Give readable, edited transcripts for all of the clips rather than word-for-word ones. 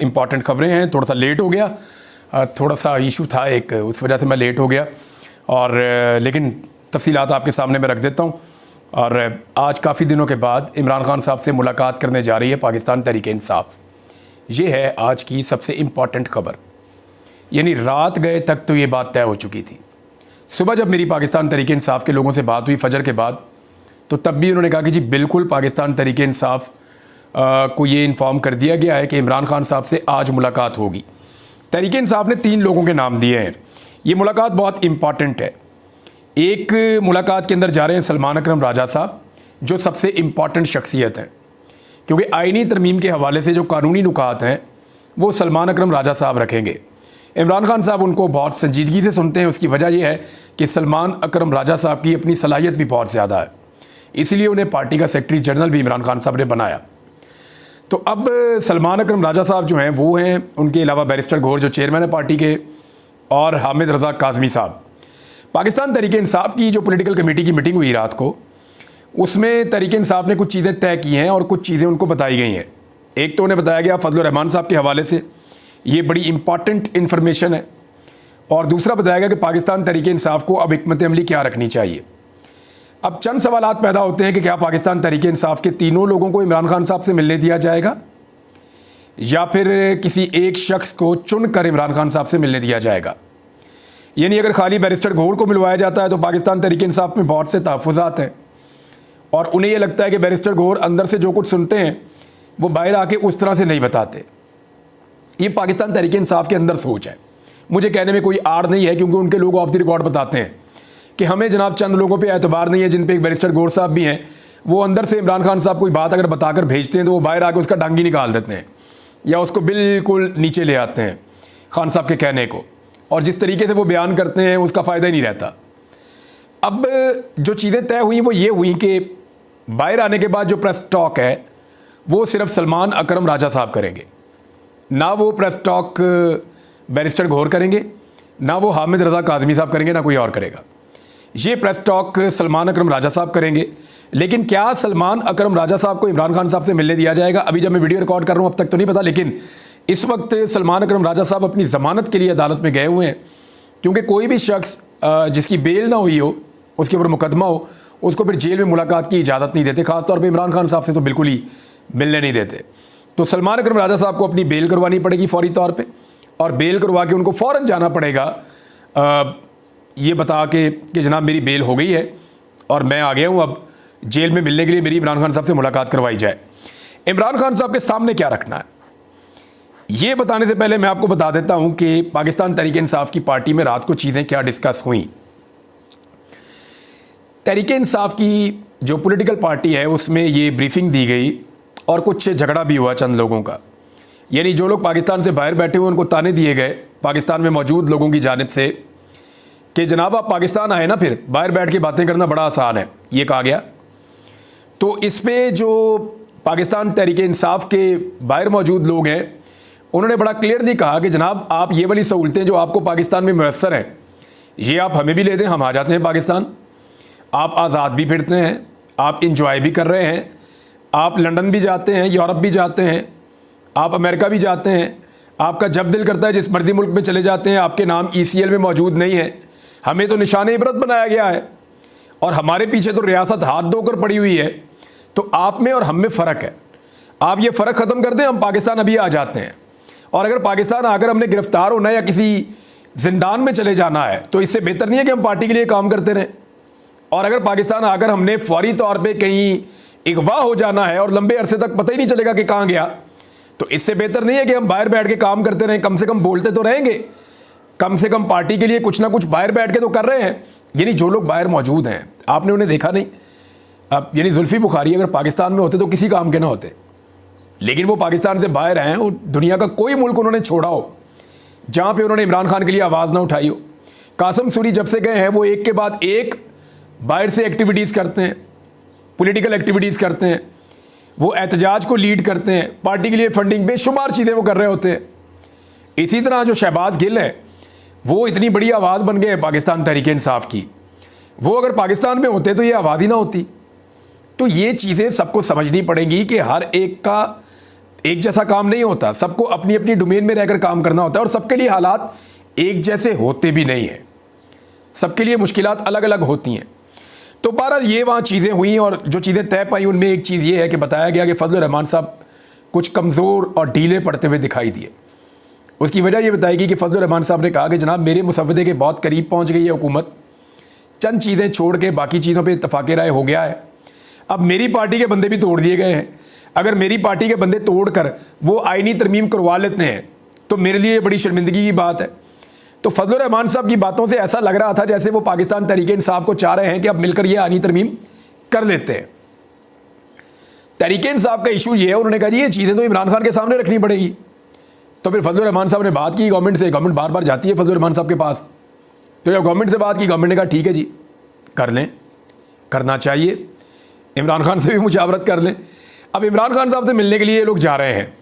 Important खबरें हैं। थोड़ा सा लेट हो गया, थोड़ा सा इशू था एक, उस वजह से मैं लेट हो गया और लेकिन तफसीलात आपके सामने मैं रख देता हूँ। और आज काफ़ी दिनों के बाद इमरान खान साहब से मुलाकात करने जा रही है पाकिस्तान तहरीक-ए-इंसाफ। ये है आज की सबसे इम्पॉर्टेंट खबर। यानी रात गए तक तो ये बात तय हो चुकी थी। सुबह जब मेरी पाकिस्तान तहरीक-ए-इंसाफ के लोगों से बात हुई फजर के बाद, तो तब भी उन्होंने कहा कि जी बिल्कुल पाकिस्तान तहरीक-ए-इंसाफ को ये इन्फॉर्म कर दिया गया है कि इमरान खान साहब से आज मुलाकात होगी। तहरीक-ए-इंसाफ ने 3 लोगों के नाम दिए हैं। ये मुलाकात बहुत इम्पॉर्टेंट है। एक मुलाकात के अंदर जा रहे हैं सलमान अकरम राजा साहब, जो सबसे इम्पॉर्टेंट शख्सियत हैं, क्योंकि आइनी तरमीम के हवाले से जो कानूनी नुकात हैं वो सलमान अकरम राजा साहब रखेंगे। इमरान खान साहब उनको बहुत संजीदगी से सुनते हैं। उसकी वजह यह है कि सलमान अकरम राजा साहब की अपनी सलाहियत भी बहुत ज़्यादा है, इसलिए उन्हें पार्टी का सेक्रेटरी जनरल भी इमरान खान साहब ने बनाया। तो अब सलमान अकरम राजा साहब जो हैं वो हैं, उनके अलावा बैरिस्टर गौहर जो चेयरमैन है पार्टी के, और हामिद रज़ा काज़मी साहब। पाकिस्तान तहरीक-ए-इंसाफ की जो पॉलिटिकल कमेटी की मीटिंग हुई रात को, उसमें तहरीक-ए-इंसाफ ने कुछ चीज़ें तय की हैं और कुछ चीज़ें उनको बताई गई हैं। एक तो उन्हें बताया गया फजल रहमान साहब के हवाले से, ये बड़ी इंपॉर्टेंट इन्फॉर्मेशन है, और दूसरा बताया गया कि पाकिस्तान तहरीक-ए-इंसाफ को अब हिकमत अमली क्या रखनी चाहिए। अब चंद सवालात पैदा होते हैं कि क्या पाकिस्तान तहरीक-ए-इंसाफ के तीनों लोगों को इमरान खान साहब से मिलने दिया जाएगा, या फिर किसी एक शख्स को चुनकर इमरान खान साहब से मिलने दिया जाएगा। यानी अगर खाली बैरिस्टर गौहर को मिलवाया जाता है तो पाकिस्तान तहरीक-ए-इंसाफ में बहुत से तहफ़्फ़ुज़ात हैं, और उन्हें यह लगता है कि बैरिस्टर गौहर अंदर से जो कुछ सुनते हैं वो बाहर आके उस तरह से नहीं बताते। ये पाकिस्तान तहरीक-ए-इंसाफ के अंदर सोच है। मुझे कहने में कोई आड़ नहीं है, क्योंकि उनके लोग ऑफ द रिकॉर्ड बताते हैं कि हमें जनाब चंद लोगों पे एतबार नहीं है, जिन पे एक बैरिस्टर गौहर साहब भी हैं। वो अंदर से इमरान खान साहब कोई बात अगर बताकर भेजते हैं तो वो बाहर आके उसका डांगी निकाल देते हैं, या उसको बिल्कुल नीचे ले आते हैं खान साहब के कहने को, और जिस तरीके से वो बयान करते हैं उसका फ़ायदा ही नहीं रहता। अब जो चीज़ें तय हुई वो ये हुई कि बाहर आने के बाद जो प्रेस टॉक है वो सिर्फ सलमान अकरम राजा साहब करेंगे, ना वो प्रेस टॉक बैरिस्टर गौहर करेंगे, ना वो हामिद रज़ा काज़मी साहब करेंगे, ना कोई और करेगा। ये प्रेस टॉक सलमान अकरम राजा साहब करेंगे। लेकिन क्या सलमान अकरम राजा साहब को इमरान खान साहब से मिलने दिया जाएगा? अभी जब मैं वीडियो रिकॉर्ड कर रहा हूँ अब तक तो नहीं पता, लेकिन इस वक्त सलमान अकरम राजा साहब अपनी ज़मानत के लिए अदालत में गए हुए हैं, क्योंकि कोई भी शख्स जिसकी बेल ना हुई हो, उसके ऊपर मुकदमा हो, उसको फिर जेल में मुलाकात की इजाज़त नहीं देते। ख़ासतौर पर इमरान खान साहब से तो बिल्कुल ही मिलने नहीं देते। तो सलमान अकरम राजा साहब को अपनी बेल करवानी पड़ेगी फ़ौरी तौर पर, और बेल करवा के उनको फ़ौरन जाना पड़ेगा ये बता के कि जनाब मेरी बेल हो गई है और मैं आ गया हूँ, अब जेल में मिलने के लिए मेरी इमरान खान साहब से मुलाकात करवाई जाए। इमरान खान साहब के सामने क्या रखना है, ये बताने से पहले मैं आपको बता देता हूँ कि पाकिस्तान तहरीक-ए-इंसाफ की पार्टी में रात को चीज़ें क्या डिस्कस हुई। तहरीक-ए-इंसाफ की जो पॉलिटिकल पार्टी है उसमें ये ब्रीफिंग दी गई, और कुछ झगड़ा भी हुआ चंद लोगों का। यानी जो लोग पाकिस्तान से बाहर बैठे हुए उनको ताने दिए गए पाकिस्तान में मौजूद लोगों की जानिब से कि जनाब आप पाकिस्तान आए ना, फिर बाहर बैठ के बातें करना बड़ा आसान है, ये कहा गया। तो इस पे जो पाकिस्तान तहरीक-ए-इंसाफ के बाहर मौजूद लोग हैं उन्होंने बड़ा क्लियरली कहा कि जनाब आप ये वाली सहूलतें जो आपको पाकिस्तान में मैसर हैं ये आप हमें भी ले दें, हम आ जाते हैं पाकिस्तान। आप आज़ाद भी फिरते हैं, आप इंजॉय भी कर रहे हैं, आप लंदन भी जाते हैं, यूरोप भी जाते हैं, आप अमेरिका भी जाते हैं, आपका जब दिल करता है जिस मर्जी मुल्क में चले जाते हैं, आपके नाम ECL में मौजूद नहीं है। हमें तो निशान इबरत बनाया गया है, और हमारे पीछे तो रियासत हाथ धोकर पड़ी हुई है। तो आप में और हम में फ़र्क है, आप ये फ़र्क ख़त्म कर दें, हम पाकिस्तान अभी आ जाते हैं। और अगर पाकिस्तान आकर हमने गिरफ़्तार होना है या किसी ज़िंदान में चले जाना है तो इससे बेहतर नहीं है कि हम पार्टी के लिए काम करते रहें। और अगर पाकिस्तान आकर हमने फौरी तौर पर कहीं अगवा हो जाना है और लंबे अरसे तक पता ही नहीं चलेगा कि कहाँ गया, तो इससे बेहतर नहीं है कि हम बाहर बैठ के काम करते रहें। कम से कम बोलते तो रहेंगे, कम से कम पार्टी के लिए कुछ ना कुछ बाहर बैठ के तो कर रहे हैं। यानी जो लोग बाहर मौजूद हैं आपने उन्हें देखा नहीं। अब यानी जुल्फ़ी बुखारी अगर पाकिस्तान में होते तो किसी काम के ना होते, लेकिन वो पाकिस्तान से बाहर आए हैं और दुनिया का कोई मुल्क उन्होंने छोड़ा हो जहाँ पे उन्होंने इमरान खान के लिए आवाज़ ना उठाई हो। कासम सूरी जब से गए हैं वो एक के बाद एक बाहर से एक्टिविटीज़ करते हैं, पॉलिटिकल एक्टिविटीज़ करते हैं, वो एहतजाज को लीड करते हैं, पार्टी के लिए फंडिंग बेशुमार चीज़ें वो कर रहे होते हैं। इसी तरह जो शहबाज गिल है वो इतनी बड़ी आवाज़ बन गए हैं पाकिस्तान तहरीक-ए-इंसाफ की, वो अगर पाकिस्तान में होते तो ये आवाज़ ही ना होती। तो ये चीज़ें सबको समझनी पड़ेंगी कि हर एक का एक जैसा काम नहीं होता, सबको अपनी अपनी डोमेन में रहकर काम करना होता है, और सबके लिए हालात एक जैसे होते भी नहीं हैं, सबके लिए मुश्किलात अलग अलग होती हैं। तो बहरहाल ये वहाँ चीज़ें हुई, और जो चीज़ें तय पाई उनमें एक चीज़ ये है कि बताया गया कि फजलुर रहमान साहब कुछ कमज़ोर और ढीले पड़ते हुए दिखाई दिए। उसकी वजह ये बताई गई कि फजलुर रहमान साहब ने कहा कि जनाब मेरे मुसव्वदे के बहुत करीब पहुँच गई है हुकूमत, चंद चीज़ें छोड़ के बाकी चीज़ों पर इत्तफाक़ राय हो गया है, अब मेरी पार्टी के बंदे भी तोड़ दिए गए हैं, अगर मेरी पार्टी के बंदे तोड़कर वो आईनी तरमीम करवा लेते हैं तो मेरे लिए ये बड़ी शर्मिंदगी की बात है। तो फजलुर रहमान साहब की बातों से ऐसा लग रहा था जैसे वो पाकिस्तान तहरीक इंसाफ को चाह रहे हैं कि अब मिलकर ये आईनी तरमीम कर लेते हैं। तहरीक इंसाफ का इशू ये है, उन्होंने कहा जी ये चीज़ें तो इमरान खान के सामने रखनी पड़ेगी। तो फिर फजलुर रहमान साहब ने बात की गवर्नमेंट से, गवर्नमेंट बार बार जाती है फजलुर रहमान साहब के पास, तो जब गवर्नमेंट से बात की गवर्नमेंट ने कहा ठीक है जी कर लें, करना चाहिए, इमरान खान से भी मुशावरत कर लें। अब इमरान खान साहब से मिलने के लिए ये लोग जा रहे हैं।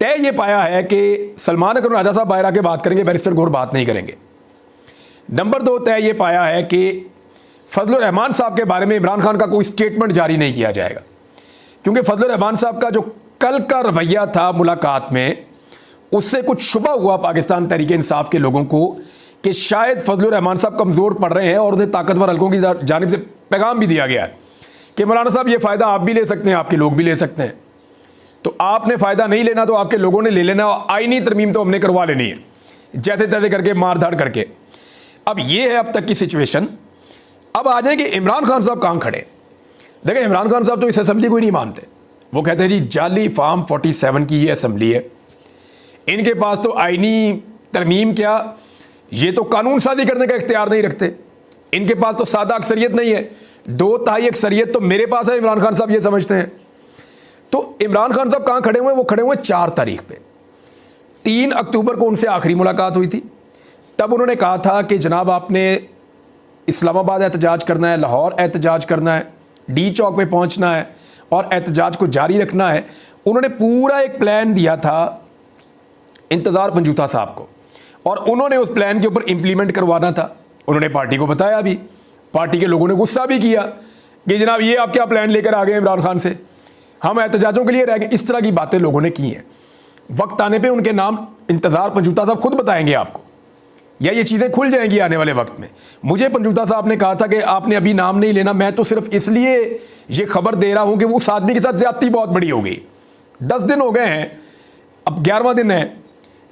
तय ये पाया है कि सलमान अकरम राजा साहब बाहर आके बात करेंगे, बैरिस्टर गौर बात नहीं करेंगे। नंबर 2 तय ये पाया है कि फजलुर रहमान साहब के बारे में इमरान खान का कोई स्टेटमेंट जारी नहीं किया जाएगा, क्योंकि फजलुर रहमान साहब का जो कल का रवैया था मुलाकात में, उससे कुछ शुबा हुआ पाकिस्तान तहरीक इंसाफ के लोगों को कि शायद फजलुर रहमान साहब कमज़ोर पड़ रहे हैं, और उन्हें ताकतवर हलकों की जानिब से पैगाम भी दिया गया है कि मौलाना साहब ये फ़ायदा आप भी ले सकते हैं, आपके लोग भी ले सकते हैं, तो आपने फ़ायदा नहीं लेना तो आपके लोगों ने ले लेना, आईनी तरमीम तो हमने करवा लेनी है जैसे तैसे करके, मार धाड़ करके। अब ये है अब तक की सिचुएशन। अब आ जाए कि इमरान खान साहब कहाँ खड़े। देखें इमरान खान साहब तो इस असम्बली को ही नहीं मानते, वो कहते हैं जी जाली फार्म 47 की ये असम्बली है, इनके पास तो आईनी तरमीम क्या, ये तो कानून साजी करने का इख्तियार नहीं रखते, इनके पास तो सादा अक्सरियत नहीं है, 2/3 अक्सरियत तो मेरे पास है, इमरान खान साहब ये समझते हैं। तो इमरान खान साहब कहाँ खड़े हुए हैं, वो खड़े हुए 4 तारीख पे। 3 अक्टूबर को उनसे आखिरी मुलाकात हुई थी, तब उन्होंने कहा था कि जनाब आपने इस्लामाबाद एहतजाज करना है, लाहौर एहतजाज करना है, डी चौक पे पहुंचना है और एहतजाज को जारी रखना है। उन्होंने पूरा एक प्लान दिया था इंतज़ार पंजूथा साहब को, और उन्होंने उस प्लान के ऊपर इम्प्लीमेंट करवाना था। उन्होंने पार्टी को बताया भी, पार्टी के लोगों ने गुस्सा भी किया कि जनाब ये आप क्या प्लान लेकर आ गए इमरान खान से, हम एहतजाजों के लिए रह गए। इस तरह की बातें लोगों ने की हैं। वक्त आने पे उनके नाम इंतज़ार पंजूथा साहब खुद बताएंगे आपको, या ये चीज़ें खुल जाएंगी आने वाले वक्त में। मुझे पंजूथा साहब ने कहा था कि आपने अभी नाम नहीं लेना, मैं तो सिर्फ इसलिए ये खबर दे रहा हूँ कि उस आदमी के साथ ज़्यादती बहुत बड़ी हो गई। 10 दिन हो गए हैं, अब 11वां दिन है,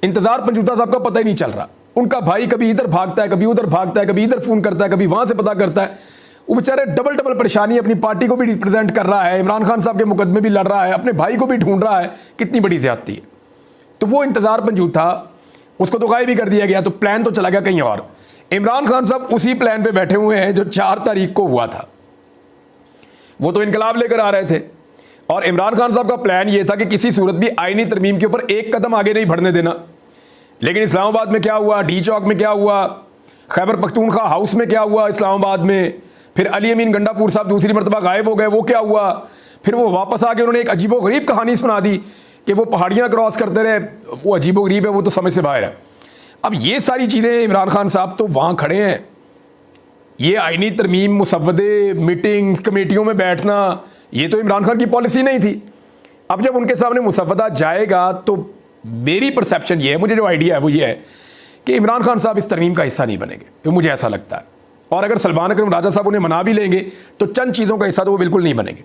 इंतज़ार पंजूथा साहब का पता ही नहीं चल रहा। उनका भाई कभी इधर भागता है, कभी उधर भागता है, कभी इधर फ़ोन करता है, कभी वहाँ से पता करता है। वो बेचारे डबल परेशानी, अपनी पार्टी को भी रिप्रेजेंट कर रहा है, इमरान खान साहब के मुकदमे भी लड़ रहा है, अपने भाई को भी ढूंढ रहा है, कितनी बड़ी ज़्यादती है। तो वो इंतज़ार पंजूथा, उसको तो गायब भी कर दिया गया, तो प्लान तो चला गया कहीं और। इमरान खान साहब उसी प्लान पे बैठे हुए हैं जो 4 तारीख को हुआ था। वो तो इनकलाब लेकर आ रहे थे, और इमरान खान साहब का प्लान ये था कि किसी सूरत भी आईनी तरमीम के ऊपर एक कदम आगे नहीं बढ़ने देना। लेकिन इस्लामाबाद में क्या हुआ, डी चौक में क्या हुआ, खैबर पख्तूनख्वा हाउस में क्या हुआ इस्लामाबाद में, फिर अली अमीन गंडापुर साहब दूसरी मरतबा गायब हो गए, वो क्या हुआ, फिर वो वापस आके उन्होंने एक अजीबोगरीब कहानी सुना दी कि वो पहाड़ियाँ क्रॉस करते रहे। वो अजीबोगरीब है, वो तो समझ से बाहर है। अब ये सारी चीज़ें इमरान खान साहब तो वहाँ खड़े हैं, ये आईनी तरमीम, मुसव्वदे, मीटिंग्स, कमेटियों में बैठना, ये तो इमरान खान की पॉलिसी नहीं थी। अब जब उनके सामने मुसव्वदा जाएगा तो मेरी परसेप्शन ये है, मुझे जो आइडिया है वो ये है कि इमरान खान साहब इस तरमीम का हिस्सा नहीं बनेंगे, तो मुझे ऐसा लगता है। और अगर सलमान अकरम राजा साहब उन्हें मना भी लेंगे तो चंद चीज़ों का हिस्सा तो वो बिल्कुल नहीं बनेंगे।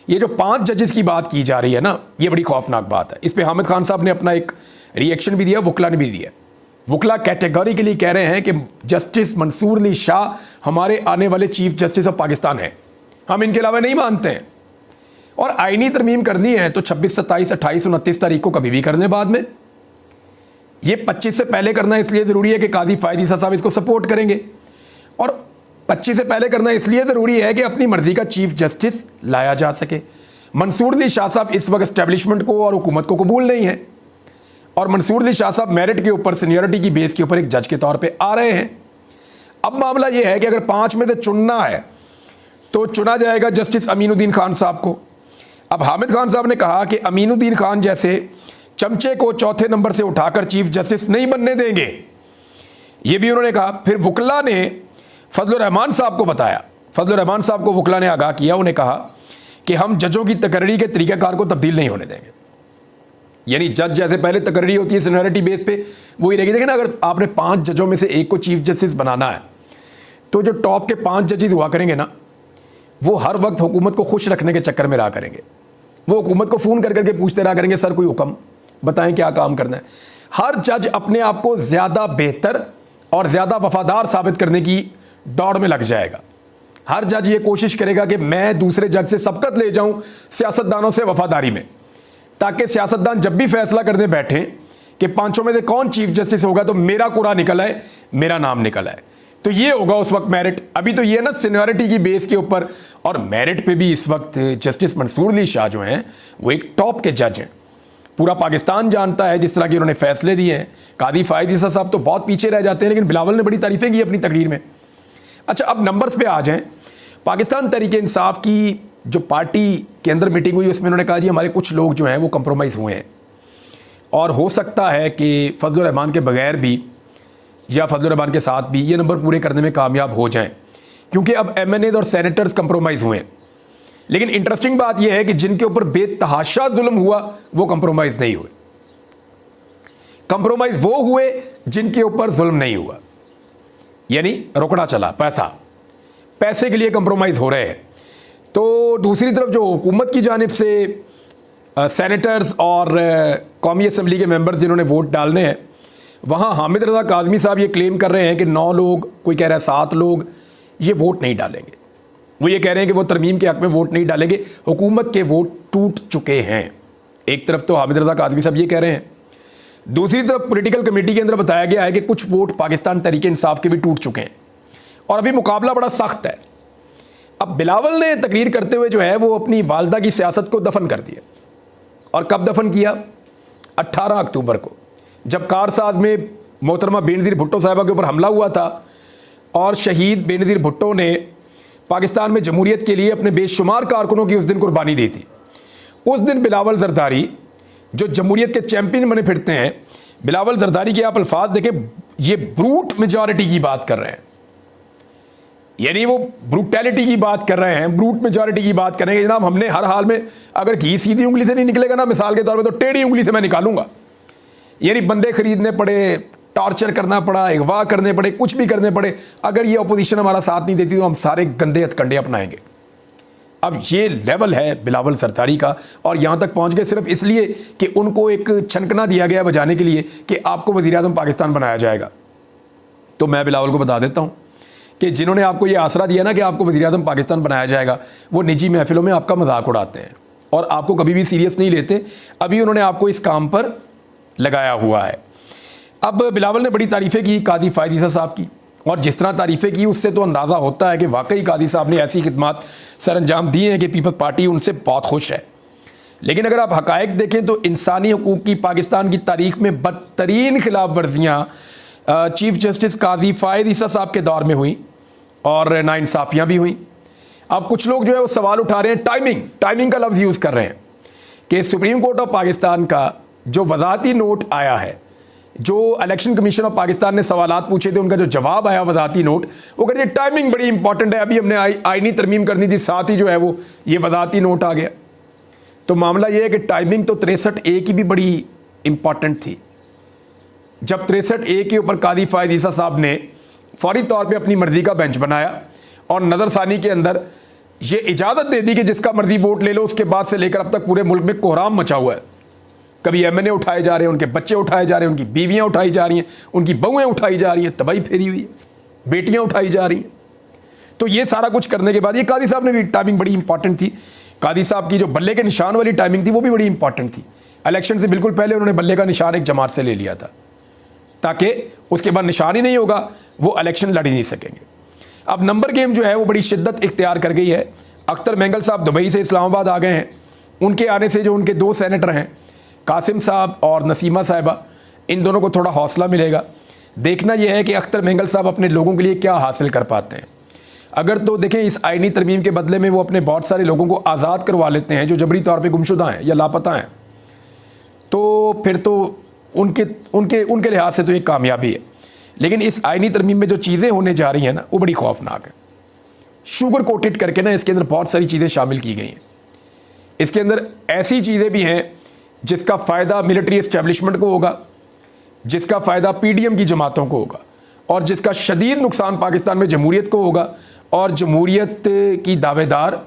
ये जो 5 जजेस की बात की जा रही है ना, ये बड़ी खौफनाक बात है। इस पर हामिद खान साहब ने अपना एक रिएक्शन भी दिया, वकला ने भी दिया। वकला कैटेगोरिकली कह रहे हैं कि जस्टिस मंसूर अली शाह हमारे आने वाले चीफ जस्टिस ऑफ पाकिस्तान हैं, हम इनके अलावा नहीं मानते हैं। और आईनी तरमीम करनी है तो 26, 27, 28, 29 तारीख को कभी भी करने, बाद में ये 25 से पहले करना इसलिए ज़रूरी है कि काजी फ़ायद ईसा साहब इसको सपोर्ट करेंगे, और 25 से पहले करना इसलिए ज़रूरी है कि अपनी मर्ज़ी का चीफ जस्टिस लाया जा सके। मंसूर अली शाह साहब इस वक्त एस्टेब्लिशमेंट को और हुकूमत को कबूल नहीं है, और मंसूर अली शाह साहब मेरिट के ऊपर, सीनियरिटी की बेस के ऊपर एक जज के तौर पे आ रहे हैं। अब मामला ये है कि अगर 5 में से चुनना है तो चुना जाएगा जस्टिस अमीनुद्दीन खान साहब को। अब हामिद खान साहब ने कहा कि अमीनुद्दीन खान जैसे चमचे को चौथे नंबर से उठाकर चीफ जस्टिस नहीं बनने देंगे, ये भी उन्होंने कहा। फिर वकला ने फजलुर रहमान साहब को बताया, फजलुर रहमान साहब को वकला ने आगाह किया, उन्हें कहा कि हम जजों की तकर्री के तरीक़ाकार को तब्दील नहीं होने देंगे। यानी जज जैसे पहले तकर्री होती है सीनियरिटी बेस पे, वही रहेगी। देखिए ना, अगर आपने 5 जजों में से एक को चीफ जस्टिस बनाना है तो जो टॉप के 5 जजेस हुआ करेंगे ना, वो हर वक्त हुकूमत को खुश रखने के चक्कर में रहा करेंगे। वो हुकूमत को फ़ोन कर करके पूछते रहा करेंगे, सर कोई हुक्म बताएं, क्या काम करना है। हर जज अपने आप को ज़्यादा बेहतर और ज़्यादा वफादार साबित करने की दौड़ में लग जाएगा। हर जज ये कोशिश करेगा कि मैं दूसरे जज से सबकत ले जाऊं सियासतदानों से वफादारी में, ताकि सियासतदान जब भी फैसला करने बैठें कि 5 में से कौन चीफ जस्टिस होगा तो मेरा कुरा निकल आए, मेरा नाम निकल आए। तो ये होगा उस वक्त मेरिट। अभी तो ये ना सीनियरिटी की बेस के ऊपर, और मेरिट पे भी इस वक्त जस्टिस मंसूर अली शाह जो हैं वो एक टॉप के जज हैं। पूरा पाकिस्तान जानता है जिस तरह के उन्होंने फैसले दिए हैं। कादी फायद ईसा साहब तो बहुत पीछे रह जाते हैं, लेकिन बिलावल ने बड़ी तारीफें की अपनी तकरीर में। अच्छा, अब नंबर्स पे आ जाएं। पाकिस्तान तहरीक इंसाफ की जो पार्टी के अंदर मीटिंग हुई, उसमें उन्होंने कहा जी हमारे कुछ लोग जो हैं वो कंप्रोमाइज़ हुए हैं, और हो सकता है कि फजल रहमान के बगैर भी या फजल रहमान के साथ भी ये नंबर पूरे करने में कामयाब हो जाएं, क्योंकि अब MNAs और सेनेटर्स कंप्रोमाइज़ हुए हैं। लेकिन इंटरेस्टिंग बात यह है कि जिनके ऊपर बेतहाशा जुल्म हुआ वो कंप्रोमाइज़ नहीं हुए। कंप्रोमाइज़ वो हुए जिनके ऊपर जुल्म नहीं हुआ, यानी रोकड़ा चला, पैसे के लिए कंप्रोमाइज़ हो रहे हैं। तो दूसरी तरफ जो हुकूमत की जानिब से सेनेटर्स और कौमी असम्बली के मेंबर्स जिन्होंने वोट डालने हैं, वहाँ हामिद रज़ा काज़मी साहब ये क्लेम कर रहे हैं कि 9 लोग, कोई कह रहा है 7 लोग, ये वोट नहीं डालेंगे। वो ये कह रहे हैं कि वो तरमीम के हक़ में वोट नहीं डालेंगे, हुकूमत के वोट टूट चुके हैं। एक तरफ तो हामिद रज़ा काज़मी साहब ये कह रहे हैं, दूसरी तरफ पॉलिटिकल कमेटी के अंदर बताया गया है कि कुछ वोट पाकिस्तान तहरीक इंसाफ के भी टूट चुके हैं, और अभी मुकाबला बड़ा सख्त है। अब बिलावल ने तकरीर करते हुए जो है वो अपनी वालदा की सियासत को दफन कर दिया। और कब दफन किया? 18 अक्टूबर को, जब कारसाज में मोहतरमा बेनज़ीर भुट्टो साहिबा के ऊपर हमला हुआ था, और शहीद बेनज़ीर भुट्टो ने पाकिस्तान में जमहूरियत के लिए अपने बेशुमार कारकुनों की उस दिन कुर्बानी दी थी। उस दिन बिलावल ज़रदारी जो जमहूरियत के चैम्पियन बने फिरते हैं, बिलावल ज़रदारी के आप अल्फाज देखें, ये ब्रूट मेजॉरिटी की बात कर रहे हैं, यानी वो ब्रूटैलिटी की बात कर रहे हैं, ब्रूट मेजॉरिटी की बात कर रहे हैं कि जनाब हमने हर हाल में, अगर घी सीधी उंगली से नहीं निकलेगा ना, मिसाल के तौर पे, तो टेढ़ी उंगली से मैं निकालूंगा। यानी बंदे खरीदने पड़े, टॉर्चर करना पड़ा, अगवा करने पड़े, कुछ भी करने पड़े, अगर ये अपोजिशन हमारा साथ नहीं देती तो हम सारे गंदे हथकंडे अपनाएंगे। अब ये लेवल है बिलावल ज़रदारी का, और यहाँ तक पहुँच गए सिर्फ इसलिए कि उनको एक छनकना दिया गया बजाने के लिए कि आपको वज़ीर-ए-आज़म पाकिस्तान बनाया जाएगा। तो मैं बिलावल को बता देता हूँ कि जिन्होंने आपको ये आसरा दिया ना कि आपको वज़ीर-ए-आज़म पाकिस्तान बनाया जाएगा, वो निजी महफिलों में आपका मजाक उड़ाते हैं और आपको कभी भी सीरियस नहीं लेते। अभी उन्होंने आपको इस काम पर लगाया हुआ है। अब बिलावल ने बड़ी तारीफ़ें की कादी फायद ईसा साहब की, और जिस तरह तारीफ़ें की उससे तो अंदाज़ा होता है कि वाकई कादी साहब ने ऐसी खिदमत सर अंजाम दी हैं कि पीपल्स पार्टी उनसे बहुत खुश है। लेकिन अगर आप हक़ाइक़ देखें तो इंसानी हकूक़ की पाकिस्तान की तारीख़ में बदतरीन खिलाफ वर्जियाँ चीफ जस्टिस कादी फायद ईसा साहब के दौर में हुई, और नाइंसाफ़ियाँ भी हुई। अब कुछ लोग जो है वो सवाल उठा रहे हैं, टाइमिंग का लफ्ज़ यूज़ कर रहे हैं कि सुप्रीम कोर्ट ऑफ पाकिस्तान का जो वज़ाती नोट आया है, जो इलेक्शन कमीशन ऑफ पाकिस्तान ने सवालात पूछे थे, उनका जो जवाब आया वज़ाती नोट, वो कहते हैं टाइमिंग बड़ी इंपॉर्टेंट है, अभी हमने आईनी तरमीम करनी थी, साथ ही जो है वो ये वज़ाती नोट आ गया। तो मामला ये है कि टाइमिंग तो 63A की भी बड़ी इंपॉर्टेंट थी। जब 63A के ऊपर कादी फायद ईसा साहब ने फौरी तौर पे अपनी मर्ज़ी का बेंच बनाया और नज़रसानी के अंदर ये इजाज़त दे दी कि जिसका मर्ज़ी वोट ले लो, उसके बाद से लेकर अब तक पूरे मुल्क में कोहराम मचा हुआ है। कभी MNA उठाए जा रहे हैं, उनके बच्चे उठाए जा रहे हैं, उनकी बीवियाँ उठाई जा रही हैं, उनकी बहुएँ उठाई जा रही हैं, तबाही फेरी हुई है, बेटियाँ उठाई जा रही हैं। तो ये सारा कुछ करने के बाद ये कादी साहब ने भी टाइमिंग बड़ी इंपॉर्टेंट थी। कादी साहब की जो बल्ले के निशान वाली टाइमिंग थी वो भी बड़ी इंपॉर्टेंट थी। इलेक्शन से बिल्कुल पहले उन्होंने बल्ले का निशान एक जमात से ले लिया था, ताकि उसके बाद निशान ही नहीं होगा, वो इलेक्शन लड़ ही नहीं सकेंगे। अब नंबर गेम जो है वो बड़ी शिद्दत इख्तियार कर गई है। अख्तर मेंगल साहब दुबई से इस्लामाबाद आ गए हैं। उनके आने से जो उनके 2 सेनेटर हैं, कासिम साहब और नसीमा साहिबा, इन दोनों को थोड़ा हौसला मिलेगा। देखना यह है कि अख्तर मेंगल साहब अपने लोगों के लिए क्या हासिल कर पाते हैं। अगर तो देखें इस आईनी तरमीम के बदले में वो अपने बहुत सारे लोगों को आज़ाद करवा लेते हैं जो जबरी तौर पर गुमशुदा हैं या लापता हैं, तो फिर तो उनके लिहाज से तो एक कामयाबी है। लेकिन इस आईनी तरमीम में जो चीज़ें होने जा रही हैं ना, वो बड़ी खौफनाक है। शुगर कोटेड करके ना इसके अंदर बहुत सारी चीज़ें शामिल की गई हैं। इसके अंदर ऐसी चीज़ें भी हैं जिसका फ़ायदा मिलिट्री इस्टेब्लिशमेंट को होगा, जिसका फ़ायदा पीडीएम की जमातों को होगा, और जिसका शदीद नुकसान पाकिस्तान में जमहूरियत को होगा। और जमहूरियत की दावेदार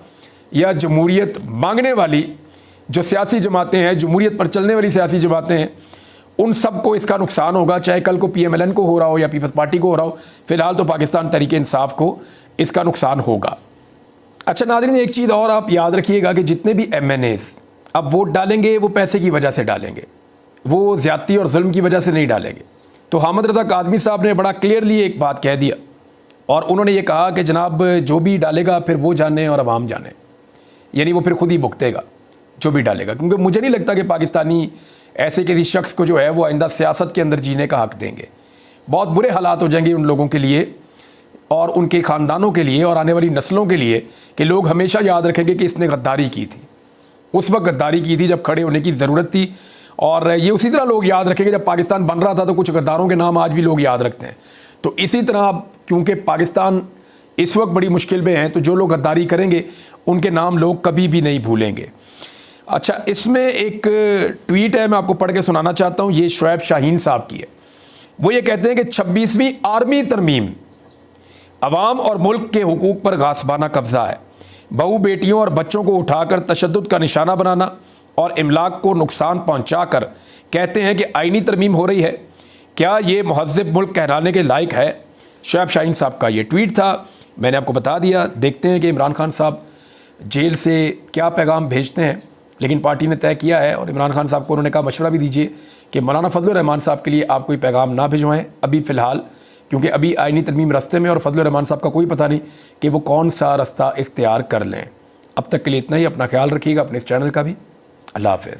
या जमहूरियत मांगने वाली जो सियासी जमातें हैं, जमहूरियत पर चलने वाली सियासी जमातें हैं, उन सब को इसका नुकसान होगा, चाहे कल को पीएमएलएन को हो रहा हो या पीपल्स पार्टी को हो रहा हो। फ़िलहाल तो पाकिस्तान तहरीक इंसाफ को इसका नुकसान होगा। अच्छा नाज़रीन, एक चीज़ और आप याद रखिएगा कि जितने भी MNAs अब वोट डालेंगे वो पैसे की वजह से डालेंगे, वो ज़्यादती और जुल्म की वजह से नहीं डालेंगे। तो हामिद रज़ा काज़मी साहब ने बड़ा क्लियरली एक बात कह दिया और उन्होंने ये कहा कि जनाब जो भी डालेगा फिर वो जाने और अवाम जाने, यानी वो फिर खुद ही भुगतेगा जो भी डालेगा। क्योंकि मुझे नहीं लगता कि पाकिस्तानी ऐसे किसी शख्स को जो है वो आइंदा सियासत के अंदर जीने का हक़ देंगे। बहुत बुरे हालात हो जाएंगे उन लोगों के लिए और उनके ख़ानदानों के लिए और आने वाली नस्लों के लिए कि लोग हमेशा याद रखेंगे कि इसने गद्दारी की थी, उस वक्त गद्दारी की थी जब खड़े होने की ज़रूरत थी। और ये उसी तरह लोग याद रखेंगे जब पाकिस्तान बन रहा था तो कुछ गद्दारों के नाम आज भी लोग याद रखते हैं। तो इसी तरह क्योंकि पाकिस्तान इस वक्त बड़ी मुश्किल में है तो जो लोग गद्दारी करेंगे उनके नाम लोग कभी भी नहीं भूलेंगे। अच्छा, इसमें एक ट्वीट है, मैं आपको पढ़ के सुनाना चाहता हूँ। ये शुएब शाहीन साहब की है। वो ये कहते हैं कि 26वीं आर्मी तरमीम अवाम और मुल्क के हुकूक पर गासबाना कब्ज़ा है। बहू बेटियों और बच्चों को उठाकर तशद्दुद का निशाना बनाना और इमलाक को नुकसान पहुँचा कर कहते हैं कि आइनी तरमीम हो रही है। क्या ये महज़्ज़ब मुल्क कहलाने के लायक है? शुएब शाहीन साहब का ये ट्वीट था, मैंने आपको बता दिया। देखते हैं कि इमरान खान साहब जेल से क्या पैगाम भेजते हैं। लेकिन पार्टी ने तय किया है और इमरान खान साहब को उन्होंने कहा मशवरा भी दीजिए कि मौलाना फजलुर रहमान साहब के लिए आप कोई पैगाम ना भिजवाएं अभी फ़िलहाल, क्योंकि अभी आइनी तरमीम रास्ते में और फजलुर रहमान साहब का कोई पता नहीं कि वो कौन सा रास्ता इख्तियार कर लें। अब तक के लिए इतना ही। अपना ख्याल रखिएगा, अपने इस चैनल का भी। अल्लाह हाफ़िज़।